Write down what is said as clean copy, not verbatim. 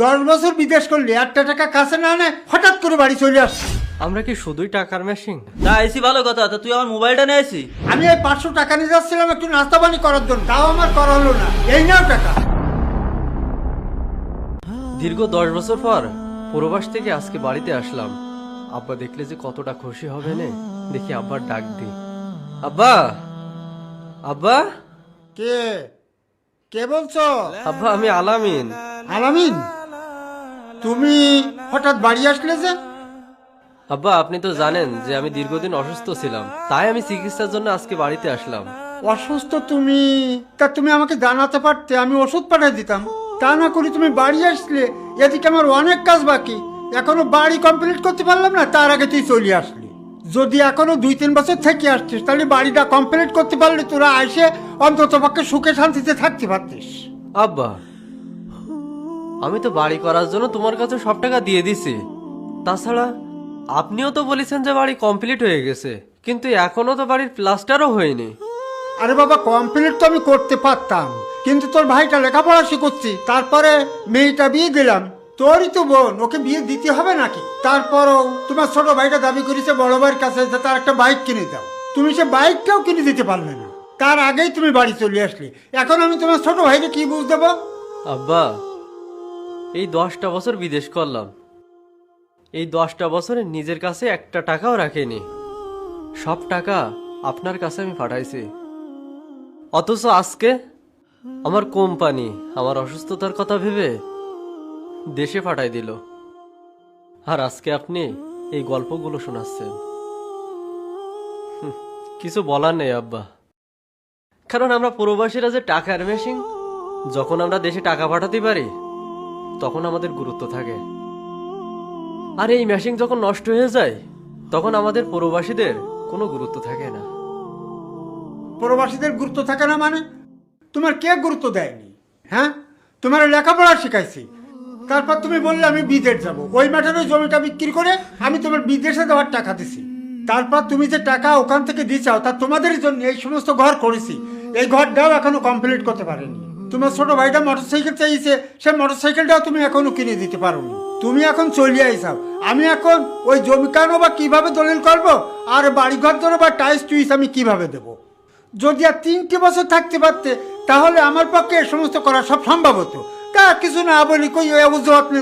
10 বছর বিদেশ করলে একটা টাকা কাছে না আনে হঠাৎ করে বাড়ি চলে আসছে। আমরা কি শুধুই টাকার মেশিন? না আইসি ভালো কথা, তো তুই আমার মোবাইলটা নিয়ে আইসি। আমি এই 500 টাকা নিয়ে যাচ্ছিলাম একটু নাস্তা পানি করার জন্য, তাও আমার করা হলো না। এই নাও টাকা। দীর্ঘ 10 বছর পর প্রবাস থেকে আজকে বাড়িতে আসলাম। আব্বা দেখলে যে কতটা খুশি হবে না, দেখি আব্বার ডাক দি। আব্বা, আব্বা, কে কে বলছো? আব্বা আমি আলামিন। আলামিন, তুমি হঠাৎ বাড়ি আসলে যে? আব্বা আপনি তো জানেন যে আমি দীর্ঘদিন অসুস্থ ছিলাম, তাই আমি চিকিৎসার জন্য আজকে বাড়িতে আসলাম। অসুস্থ তুমি? তা তুমি আমাকে জানাতে পারতে, আমি ওষুধ পাঠিয়ে দিতাম। তা না করে তুমি বাড়ি আসলে। এদিকে আমার অনেক কাজ বাকি, এখনো বাড়ি কমপ্লিট করতে পারলাম না, তার আগে তুই চলে আসলি। যদি এখনো 2-3 বছর থেকে আসছিস, তাহলে বাড়িটা কমপ্লিট করতে পারলে তোরা এসে অন্তত পক্ষে সুখে শান্তিতে থাকতে পারতিস। আব্বা আমি তো বাড়ি করার জন্য তোমার কাছে সব টাকা দিয়ে দিছি। তাছাড়া আপনিও তো বলেছেন যে বাড়ি কমপ্লিট হয়ে গেছে, কিন্তু এখনো তো বাড়ির প্লাস্টারও হয়নি। আরে বাবা, কমপ্লিট তো আমি করতে পারতাম, কিন্তু তোর ভাইটা লেখাপড়া শিখুচ্ছি, তারপরে মেয়েটা বিয়ে দিলাম। তোরই তো বোন, ওকে বিয়ে দিতে হবে নাকি? তারপরও তোমার ছোট ভাইটা দাবি করেছে বড় ভাইয়ের কাছে যে তার একটা বাইক কিনে দাও। তুমি সে বাইকটাও কিনে দিতে পারলে না, তার আগেই তুমি বাড়ি চলে আসলে। এখন আমি তোমার ছোট ভাইকে কি বুঝ দেবো? আব্বা এই 10টা বছর বিদেশ করলাম, এই 10টা বছরে নিজের কাছে একটা টাকাও রাখিনি। সব টাকা আপনার কাছে আমি পাঠাইছি, অথচ আজকে আমার কোম্পানি আমার অসুস্থতার কথা ভেবে দেশে পাঠাই দিল। আর আজকে আপনি এই গল্পগুলো শোনাচ্ছেন। কিছু বলার নেই আব্বা, কারণ আমরা প্রবাসীরা যে টাকার মেশিন, যখন আমরা দেশে টাকা পাঠাতে পারি তখন আমাদের গুরুত্ব থাকে, আর এই মেশিন যখন নষ্ট হয়ে যায় তখন আমাদের প্রবাসীদের কোনো গুরুত্ব থাকে না। প্রবাসীদের গুরুত্ব থাকে না মানে? তোমার কে গুরুত্ব দেয়নি? হ্যাঁ, তোমার লেখাপড়া শিখাইছি, তারপর তুমি বললে আমি বিদেশ যাব। ওই মাঠের ওই জমিটা বিক্রি করে আমি তোমার বিদেশে দেওয়ার টাকা দিছি। তারপর তুমি যে টাকা ওখান থেকে দিছাও, তা তোমাদের জন্য এই সমস্ত ঘর করেছি। এই ঘরটাও এখনো কমপ্লিট করতে পারেনি। তোমার ছোট ভাইটা মোটরসাইকেল চাইছে, সে মোটরসাইকেলটাও তুমি এখনো কিনে দিতে পারোনি। তুমি এখন চলিয়ে আইসাও। আমি এখন ওই জমি কানো বা কিভাবে দলিল করবো, আর বাড়িঘর ধরো বা টাইস টুইস আমি কিভাবে দেবো? যদি আর 3টে বছর থাকতে পারতে, তাহলে আমার পক্ষে এ সমস্ত করা সব সম্ভব হতো। তা কিছু না বলি কই ওই অবুঝ আপনি